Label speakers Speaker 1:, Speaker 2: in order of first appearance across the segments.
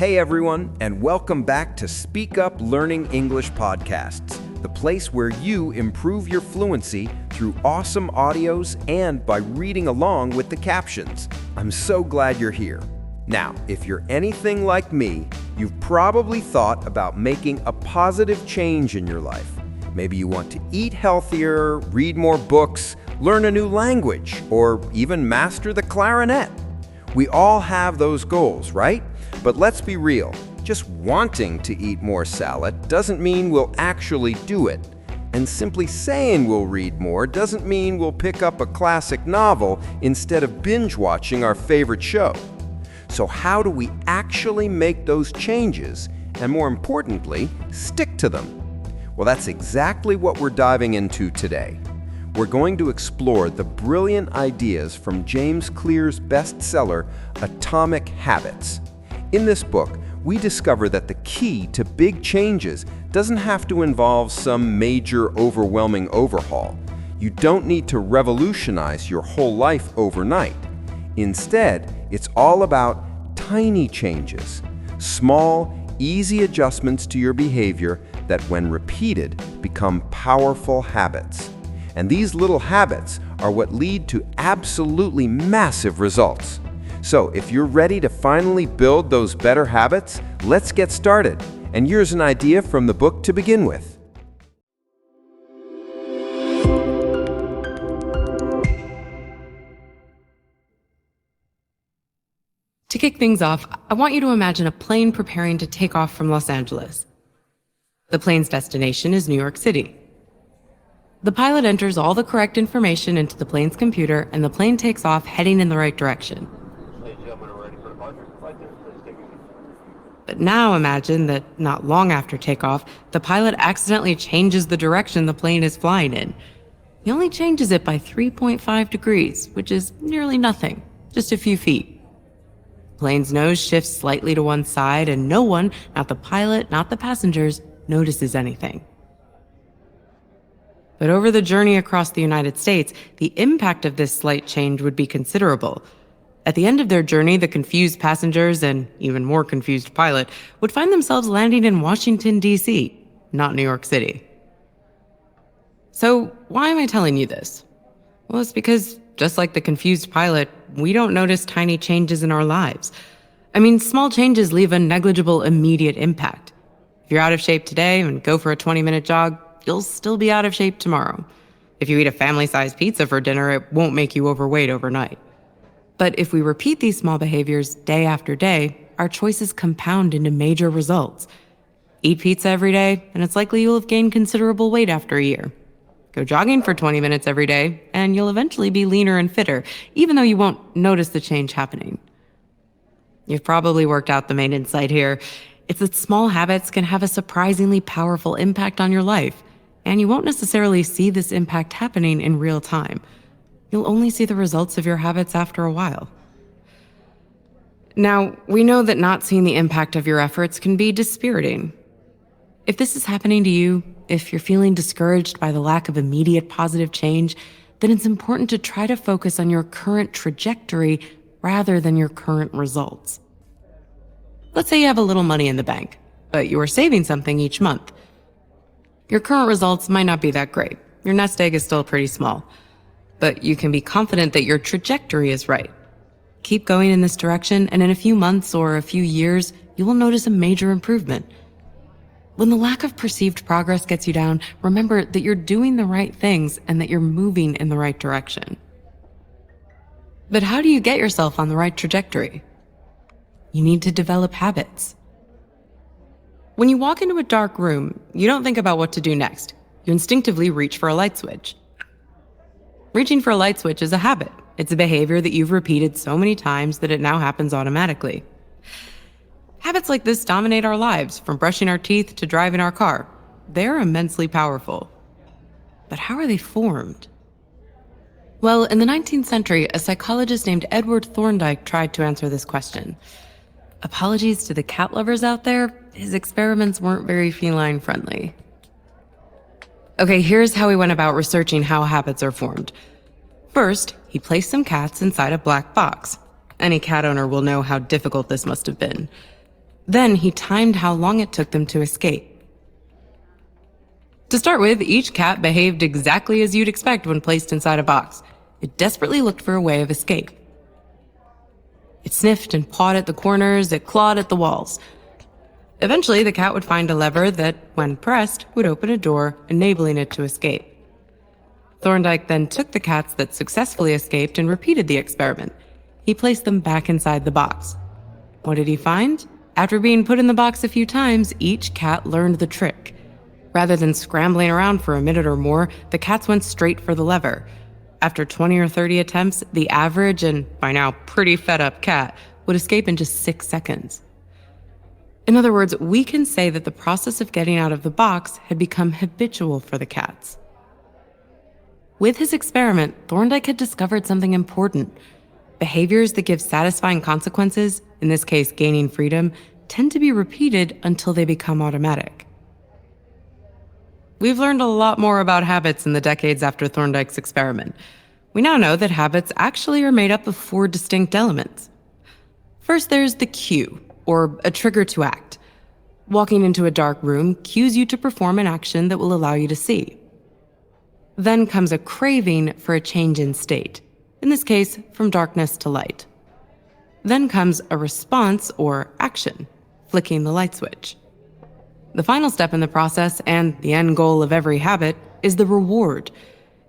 Speaker 1: Hey everyone, and welcome back to Speak Up Learning English Podcasts, the place where you improve your fluency through awesome audios and by reading along with the captions. I'm so glad you're here. Now, if you're anything like me, you've probably thought about making a positive change in your life. Maybe you want to eat healthier, read more books, learn a new language, or even master the clarinet. We all have those goals, right? But let's be real, just wanting to eat more salad doesn't mean we'll actually do it. And simply saying we'll read more doesn't mean we'll pick up a classic novel instead of binge-watching our favorite show. So how do we actually make those changes, and more importantly, stick to them? Well, that's exactly what we're diving into today. We're going to explore the brilliant ideas from James Clear's bestseller, Atomic Habits. In this book, we discover that the key to big changes doesn't have to involve some major, overwhelming overhaul. You don't need to revolutionize your whole life overnight. Instead, it's all about tiny changes, small, easy adjustments to your behavior that, when repeated, become powerful habits. And these little habits are what lead to absolutely massive results. So if you're ready to finally build those better habits, let's get started. And here's an idea from the book to begin with.
Speaker 2: To kick things off, I want you to imagine a plane preparing to take off from Los Angeles. The plane's destination is New York City. The pilot enters all the correct information into the plane's computer, and the plane takes off heading in the right direction. But now imagine that not long after takeoff, the pilot accidentally changes the direction the plane is flying in. He only changes it by 3.5 degrees, which is nearly nothing, just a few feet. The plane's nose shifts slightly to one side, and no one, not the pilot, not the passengers, notices anything. But over the journey across the United States, the impact of this slight change would be considerable. At the end of their journey, the confused passengers and even more confused pilot would find themselves landing in Washington, D.C., not New York City. So why am I telling you this? Well, it's because, just like the confused pilot, we don't notice tiny changes in our lives. I mean, small changes leave a negligible immediate impact. If you're out of shape today and go for a 20-minute jog, you'll still be out of shape tomorrow. If you eat a family-sized pizza for dinner, it won't make you overweight overnight. But if we repeat these small behaviors day after day, our choices compound into major results. Eat pizza every day, and it's likely you'll have gained considerable weight after a year. Go jogging for 20 minutes every day, and you'll eventually be leaner and fitter, even though you won't notice the change happening. You've probably worked out the main insight here. It's that small habits can have a surprisingly powerful impact on your life, and you won't necessarily see this impact happening in real time. You'll only see the results of your habits after a while. Now, we know that not seeing the impact of your efforts can be dispiriting. If this is happening to you, if you're feeling discouraged by the lack of immediate positive change, then it's important to try to focus on your current trajectory rather than your current results. Let's say you have a little money in the bank, but you are saving something each month. Your current results might not be that great. Your nest egg is still pretty small. But you can be confident that your trajectory is right. Keep going in this direction, and in a few months or a few years, you will notice a major improvement. When the lack of perceived progress gets you down, remember that you're doing the right things and that you're moving in the right direction. But how do you get yourself on the right trajectory? You need to develop habits. When you walk into a dark room, you don't think about what to do next. You instinctively reach for a light switch. Reaching for a light switch is a habit. It's a behavior that you've repeated so many times that it now happens automatically. Habits like this dominate our lives, from brushing our teeth to driving our car. They're immensely powerful. But how are they formed? Well, in the 19th century, a psychologist named Edward Thorndike tried to answer this question. Apologies to the cat lovers out there, his experiments weren't very feline friendly. Okay, here's how he went about researching how habits are formed. First, he placed some cats inside a black box. Any cat owner will know how difficult this must have been. Then he timed how long it took them to escape. To start with, each cat behaved exactly as you'd expect when placed inside a box. It desperately looked for a way of escape. It sniffed and pawed at the corners, it clawed at the walls. Eventually, the cat would find a lever that, when pressed, would open a door, enabling it to escape. Thorndike then took the cats that successfully escaped and repeated the experiment. He placed them back inside the box. What did he find? After being put in the box a few times, each cat learned the trick. Rather than scrambling around for a minute or more, the cats went straight for the lever. After 20 or 30 attempts, the average and by now pretty fed-up cat would escape in just 6 seconds. In other words, we can say that the process of getting out of the box had become habitual for the cats. With his experiment, Thorndike had discovered something important. Behaviors that give satisfying consequences, in this case gaining freedom, tend to be repeated until they become automatic. We've learned a lot more about habits in the decades after Thorndike's experiment. We now know that habits actually are made up of 4 distinct elements. First, there's the cue, or a trigger to act. Walking into a dark room cues you to perform an action that will allow you to see. Then comes a craving for a change in state, in this case, from darkness to light. Then comes a response or action, flicking the light switch. The final step in the process, and the end goal of every habit, is the reward.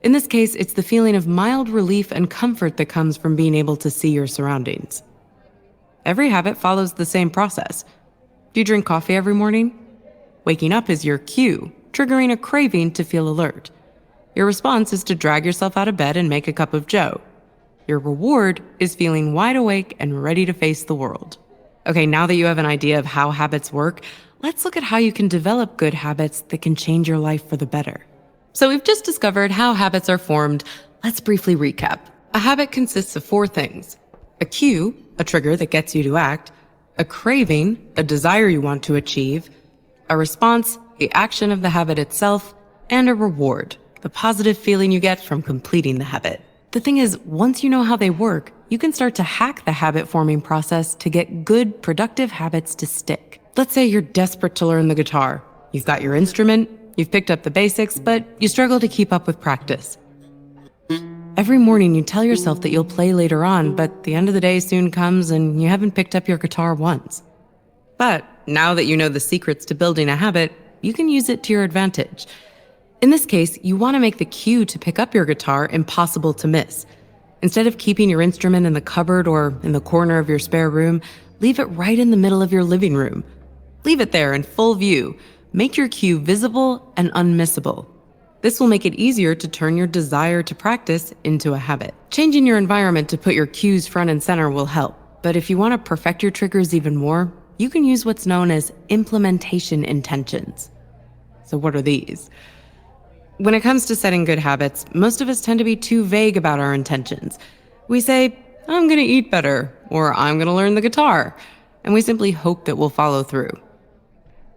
Speaker 2: In this case, it's the feeling of mild relief and comfort that comes from being able to see your surroundings. Every habit follows the same process. Do you drink coffee every morning? Waking up is your cue, triggering a craving to feel alert. Your response is to drag yourself out of bed and make a cup of joe. Your reward is feeling wide awake and ready to face the world. Okay, now that you have an idea of how habits work, let's look at how you can develop good habits that can change your life for the better. So we've just discovered how habits are formed. Let's briefly recap. A habit consists of 4 things: a cue, a trigger that gets you to act; a craving, a desire you want to achieve; a response, the action of the habit itself; and a reward, the positive feeling you get from completing the habit. The thing is, once you know how they work, you can start to hack the habit-forming process to get good, productive habits to stick. Let's say you're desperate to learn the guitar. You've got your instrument, you've picked up the basics, but you struggle to keep up with practice. Every morning you tell yourself that you'll play later on, but the end of the day soon comes and you haven't picked up your guitar once. But now that you know the secrets to building a habit, you can use it to your advantage. In this case, you want to make the cue to pick up your guitar impossible to miss. Instead of keeping your instrument in the cupboard or in the corner of your spare room, leave it right in the middle of your living room. Leave it there in full view. Make your cue visible and unmissable. This will make it easier to turn your desire to practice into a habit. Changing your environment to put your cues front and center will help, but if you want to perfect your triggers even more, you can use what's known as implementation intentions. So what are these? When it comes to setting good habits, most of us tend to be too vague about our intentions. We say, I'm going to eat better, or I'm going to learn the guitar, and we simply hope that we'll follow through.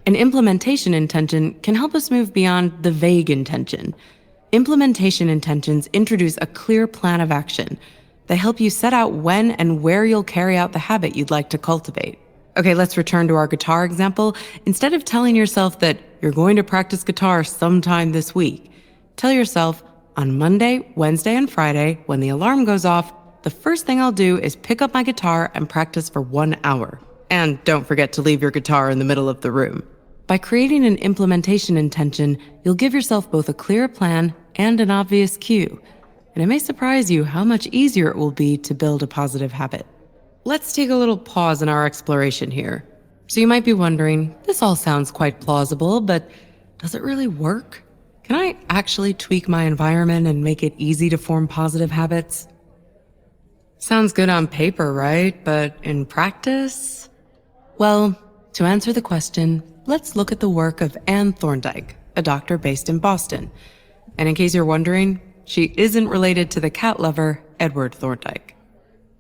Speaker 2: An implementation intention can help us move beyond the vague intention. Implementation intentions introduce a clear plan of action. They help you set out when and where you'll carry out the habit you'd like to cultivate. Okay, let's return to our guitar example. Instead of telling yourself that you're going to practice guitar sometime this week, tell yourself, on Monday, Wednesday, and Friday, when the alarm goes off, the first thing I'll do is pick up my guitar and practice for 1 hour. And don't forget to leave your guitar in the middle of the room. By creating an implementation intention, you'll give yourself both a clear plan and an obvious cue. And it may surprise you how much easier it will be to build a positive habit. Let's take a little pause in our exploration here. So you might be wondering, this all sounds quite plausible, but does it really work? Can I actually tweak my environment and make it easy to form positive habits? Sounds good on paper, right? But in practice? Well, to answer the question, let's look at the work of Anne Thorndike, a doctor based in Boston. And in case you're wondering, she isn't related to the cat lover, Edward Thorndike.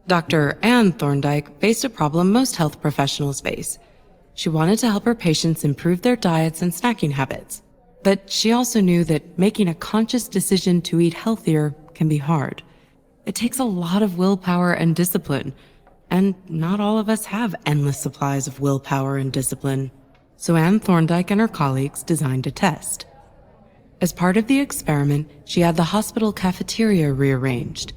Speaker 2: Dr. Anne Thorndike faced a problem most health professionals face. She wanted to help her patients improve their diets and snacking habits. But she also knew that making a conscious decision to eat healthier can be hard. It takes a lot of willpower and discipline. And not all of us have endless supplies of willpower and discipline. So Anne Thorndike and her colleagues designed a test. As part of the experiment, she had the hospital cafeteria rearranged.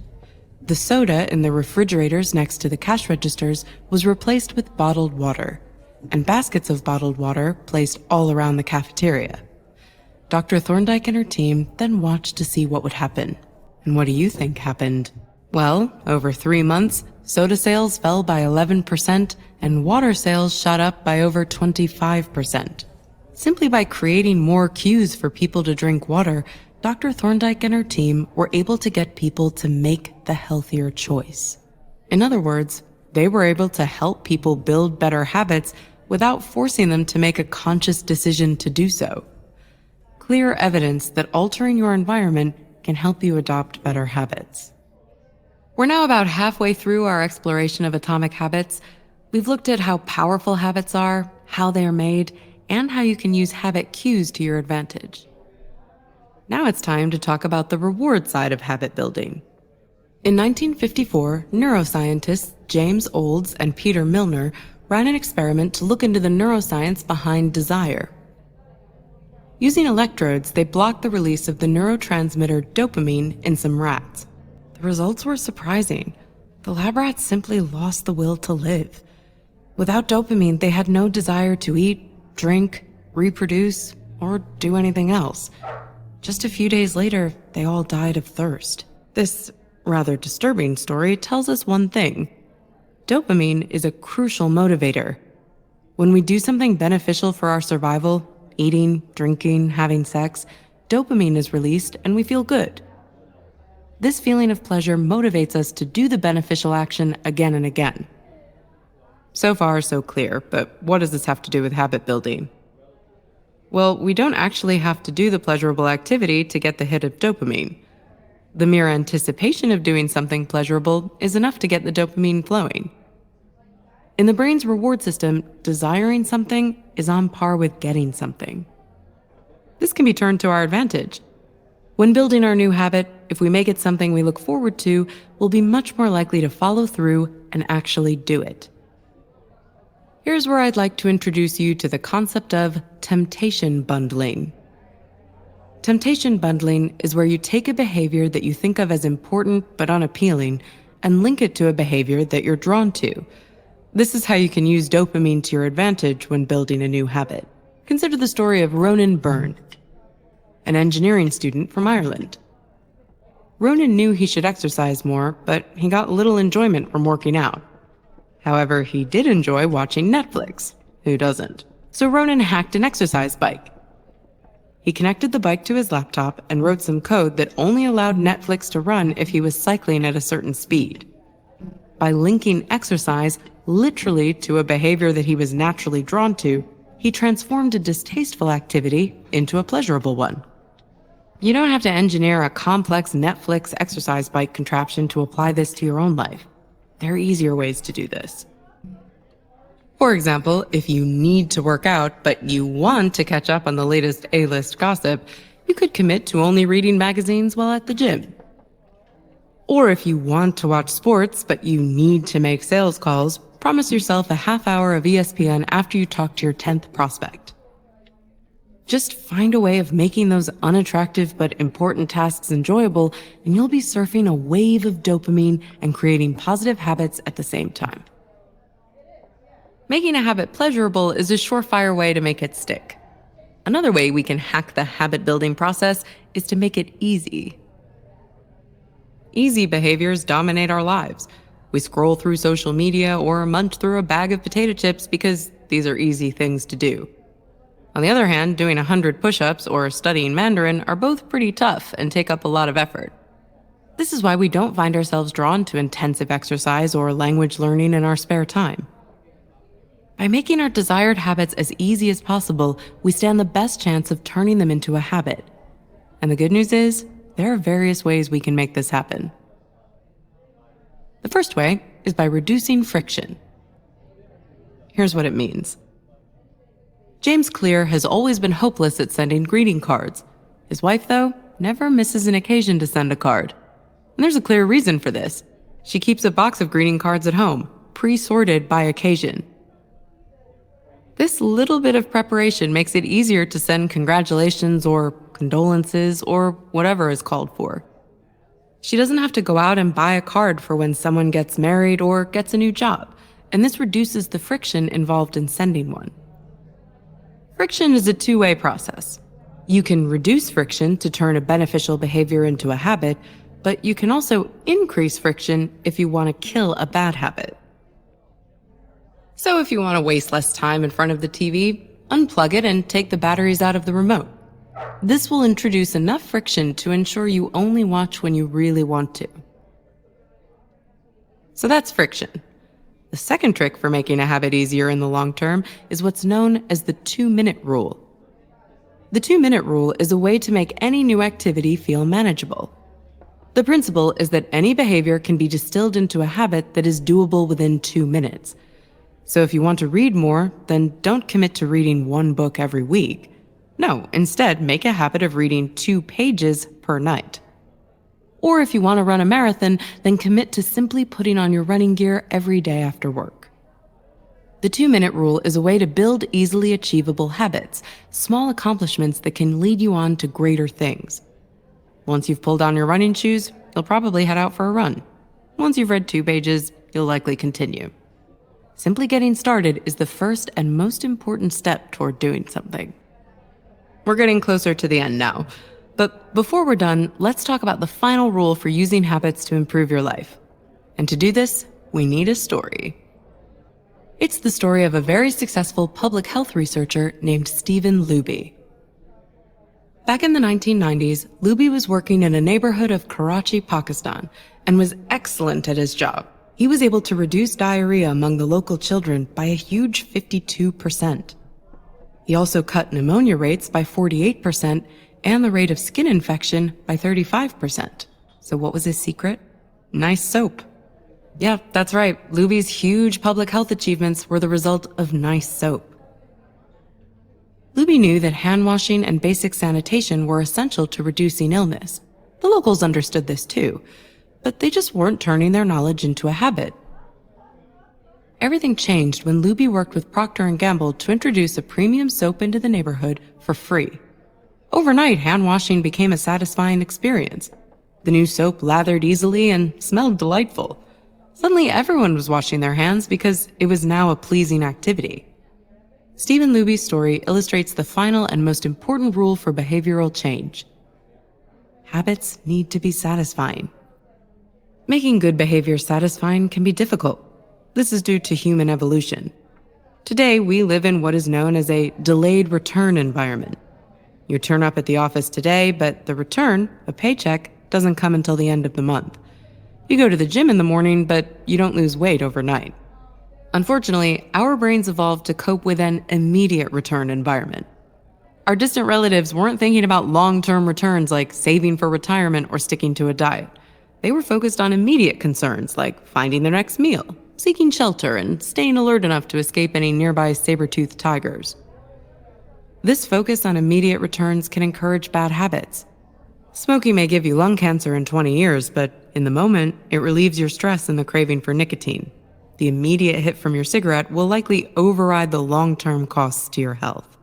Speaker 2: The soda in the refrigerators next to the cash registers was replaced with bottled water, and baskets of bottled water placed all around the cafeteria. Dr. Thorndike and her team then watched to see what would happen. And what do you think happened? Well, over 3 months, soda sales fell by 11% and water sales shot up by over 25%. Simply by creating more queues for people to drink water, Dr. Thorndike and her team were able to get people to make the healthier choice. In other words, they were able to help people build better habits without forcing them to make a conscious decision to do so. Clear evidence that altering your environment can help you adopt better habits. We're now about halfway through our exploration of atomic habits. We've looked at how powerful habits are, how they are made, and how you can use habit cues to your advantage. Now it's time to talk about the reward side of habit building. In 1954, neuroscientists James Olds and Peter Milner ran an experiment to look into the neuroscience behind desire. Using electrodes, they blocked the release of the neurotransmitter dopamine in some rats. The results were surprising. The lab rats simply lost the will to live. Without dopamine, they had no desire to eat, drink, reproduce, or do anything else. Just a few days later, they all died of thirst. This rather disturbing story tells us one thing. Dopamine is a crucial motivator. When we do something beneficial for our survival, eating, drinking, having sex, dopamine is released and we feel good. This feeling of pleasure motivates us to do the beneficial action again and again. So far, so clear, but what does this have to do with habit building? Well, we don't actually have to do the pleasurable activity to get the hit of dopamine. The mere anticipation of doing something pleasurable is enough to get the dopamine flowing. In the brain's reward system, desiring something is on par with getting something. This can be turned to our advantage. When building our new habit, if we make it something we look forward to, we'll be much more likely to follow through and actually do it. Here's where I'd like to introduce you to the concept of temptation bundling. Temptation bundling is where you take a behavior that you think of as important but unappealing and link it to a behavior that you're drawn to. This is how you can use dopamine to your advantage when building a new habit. Consider the story of Ronan Byrne, an engineering student from Ireland. Ronan knew he should exercise more, but he got little enjoyment from working out. However, he did enjoy watching Netflix. Who doesn't? So Ronan hacked an exercise bike. He connected the bike to his laptop and wrote some code that only allowed Netflix to run if he was cycling at a certain speed. By linking exercise literally to a behavior that he was naturally drawn to, he transformed a distasteful activity into a pleasurable one. You don't have to engineer a complex Netflix exercise bike contraption to apply this to your own life. There are easier ways to do this. For example, if you need to work out, but you want to catch up on the latest A-list gossip, you could commit to only reading magazines while at the gym. Or if you want to watch sports, but you need to make sales calls, promise yourself a half hour of ESPN after you talk to your 10th prospect. Just find a way of making those unattractive but important tasks enjoyable, and you'll be surfing a wave of dopamine and creating positive habits at the same time. Making a habit pleasurable is a surefire way to make it stick. Another way we can hack the habit building process is to make it easy. Easy behaviors dominate our lives. We scroll through social media or munch through a bag of potato chips because these are easy things to do. On the other hand, doing 100 push-ups or studying Mandarin are both pretty tough and take up a lot of effort. This is why we don't find ourselves drawn to intensive exercise or language learning in our spare time. By making our desired habits as easy as possible, we stand the best chance of turning them into a habit. And the good news is, there are various ways we can make this happen. The first way is by reducing friction. Here's what it means. James Clear has always been hopeless at sending greeting cards. His wife, though, never misses an occasion to send a card. And there's a clear reason for this. She keeps a box of greeting cards at home, pre-sorted by occasion. This little bit of preparation makes it easier to send congratulations or condolences or whatever is called for. She doesn't have to go out and buy a card for when someone gets married or gets a new job, and this reduces the friction involved in sending one. Friction is a two-way process. You can reduce friction to turn a beneficial behavior into a habit, but you can also increase friction if you want to kill a bad habit. So if you want to waste less time in front of the TV, unplug it and take the batteries out of the remote. This will introduce enough friction to ensure you only watch when you really want to. So that's friction. The second trick for making a habit easier in the long term is what's known as the 2-minute rule. The 2-minute rule is a way to make any new activity feel manageable. The principle is that any behavior can be distilled into a habit that is doable within 2 minutes. So if you want to read more, then don't commit to reading one book every week. No, instead, make a habit of reading 2 pages per night. Or if you want to run a marathon, then commit to simply putting on your running gear every day after work. The 2-minute rule is a way to build easily achievable habits, small accomplishments that can lead you on to greater things. Once you've pulled on your running shoes, you'll probably head out for a run. Once you've read 2 pages, you'll likely continue. Simply getting started is the first and most important step toward doing something. We're getting closer to the end now, but before we're done, let's talk about the final rule for using habits to improve your life. And to do this, we need a story. It's the story of a very successful public health researcher named Stephen Luby. Back in the 1990s, Luby was working in a neighborhood of Karachi, Pakistan, and was excellent at his job. He was able to reduce diarrhea among the local children by a huge 52%. He also cut pneumonia rates by 48% and the rate of skin infection by 35%. So what was his secret? Nice soap. Yeah, that's right. Luby's huge public health achievements were the result of nice soap. Luby knew that hand washing and basic sanitation were essential to reducing illness. The locals understood this too, but they just weren't turning their knowledge into a habit. Everything changed when Luby worked with Procter & Gamble to introduce a premium soap into the neighborhood for free. Overnight, hand washing became a satisfying experience. The new soap lathered easily and smelled delightful. Suddenly, everyone was washing their hands because it was now a pleasing activity. Stephen Luby's story illustrates the final and most important rule for behavioral change. Habits need to be satisfying. Making good behavior satisfying can be difficult. This is due to human evolution. Today, we live in what is known as a delayed return environment. You turn up at the office today, but the return, a paycheck, doesn't come until the end of the month. You go to the gym in the morning, but you don't lose weight overnight. Unfortunately, our brains evolved to cope with an immediate return environment. Our distant relatives weren't thinking about long-term returns like saving for retirement or sticking to a diet. They were focused on immediate concerns like finding their next meal, seeking shelter, and staying alert enough to escape any nearby saber-toothed tigers. This focus on immediate returns can encourage bad habits. Smoking may give you lung cancer in 20 years, but in the moment, it relieves your stress and the craving for nicotine. The immediate hit from your cigarette will likely override the long-term costs to your health.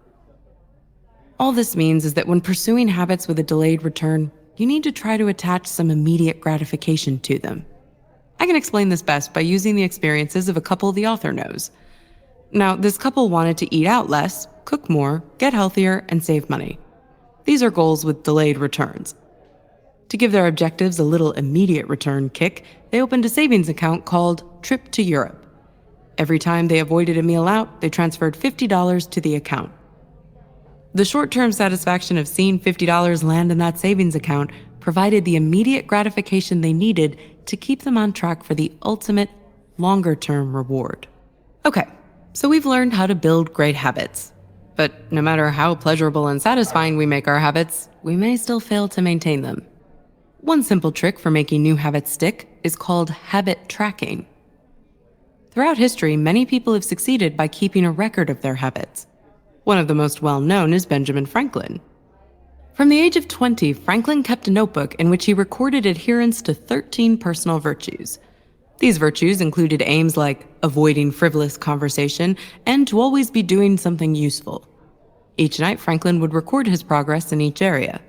Speaker 2: All this means is that when pursuing habits with a delayed return, you need to try to attach some immediate gratification to them. I can explain this best by using the experiences of a couple the author knows. Now, this couple wanted to eat out less, cook more, get healthier, and save money. These are goals with delayed returns. To give their objectives a little immediate return kick, they opened a savings account called Trip to Europe. Every time they avoided a meal out, they transferred $50 to the account. The short-term satisfaction of seeing $50 land in that savings account provided the immediate gratification they needed to keep them on track for the ultimate, longer-term reward. Okay, so we've learned how to build great habits. But no matter how pleasurable and satisfying we make our habits, we may still fail to maintain them. One simple trick for making new habits stick is called habit tracking. Throughout history, many people have succeeded by keeping a record of their habits. One of the most well-known is Benjamin Franklin. From the age of 20, Franklin kept a notebook in which he recorded adherence to 13 personal virtues. These virtues included aims like avoiding frivolous conversation and to always be doing something useful. Each night, Franklin would record his progress in each area.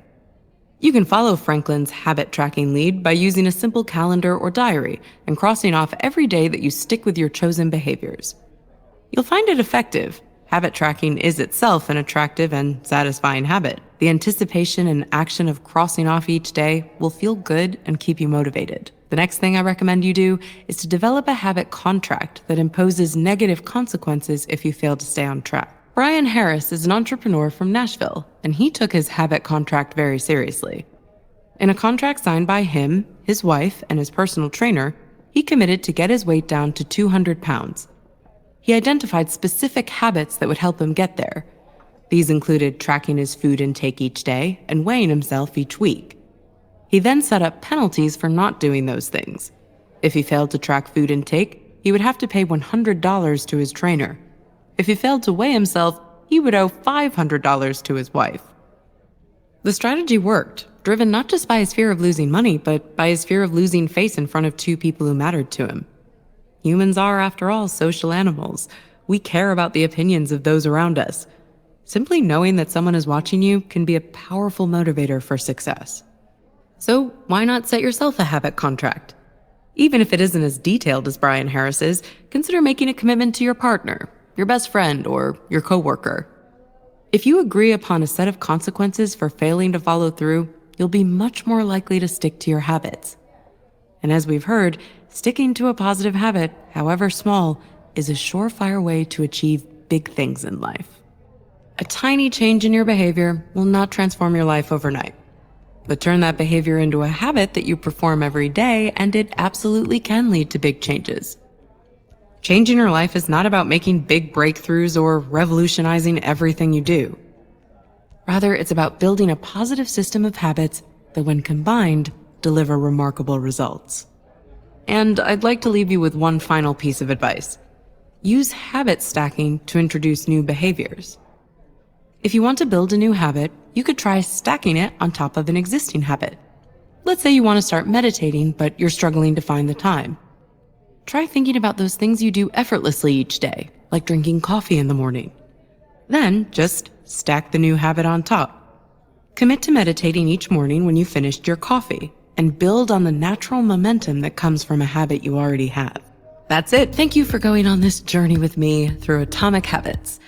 Speaker 2: You can follow Franklin's habit tracking lead by using a simple calendar or diary and crossing off every day that you stick with your chosen behaviors. You'll find it effective. Habit tracking is itself an attractive and satisfying habit. The anticipation and action of crossing off each day will feel good and keep you motivated. The next thing I recommend you do is to develop a habit contract that imposes negative consequences if you fail to stay on track. Brian Harris is an entrepreneur from Nashville, and he took his habit contract very seriously. In a contract signed by him, his wife, and his personal trainer, he committed to get his weight down to 200 pounds. He identified specific habits that would help him get there. These included tracking his food intake each day and weighing himself each week. He then set up penalties for not doing those things. If he failed to track food intake, he would have to pay $100 to his trainer. If he failed to weigh himself, he would owe $500 to his wife. The strategy worked, driven not just by his fear of losing money, but by his fear of losing face in front of two people who mattered to him. Humans are, after all, social animals. We care about the opinions of those around us. Simply knowing that someone is watching you can be a powerful motivator for success. So why not set yourself a habit contract? Even if it isn't as detailed as Brian Harris's, consider making a commitment to your partner, your best friend, or your coworker. If you agree upon a set of consequences for failing to follow through, you'll be much more likely to stick to your habits. And as we've heard, sticking to a positive habit, however small, is a surefire way to achieve big things in life. A tiny change in your behavior will not transform your life overnight. But turn that behavior into a habit that you perform every day, and it absolutely can lead to big changes. Changing your life is not about making big breakthroughs or revolutionizing everything you do. Rather, it's about building a positive system of habits that, when combined, deliver remarkable results. And I'd like to leave you with one final piece of advice. Use habit stacking to introduce new behaviors. If you want to build a new habit, you could try stacking it on top of an existing habit. Let's say you want to start meditating, but you're struggling to find the time. Try thinking about those things you do effortlessly each day, like drinking coffee in the morning. Then just stack the new habit on top. Commit to meditating each morning when you finished your coffee, and build on the natural momentum that comes from a habit you already have. That's it. Thank you for going on this journey with me through Atomic Habits.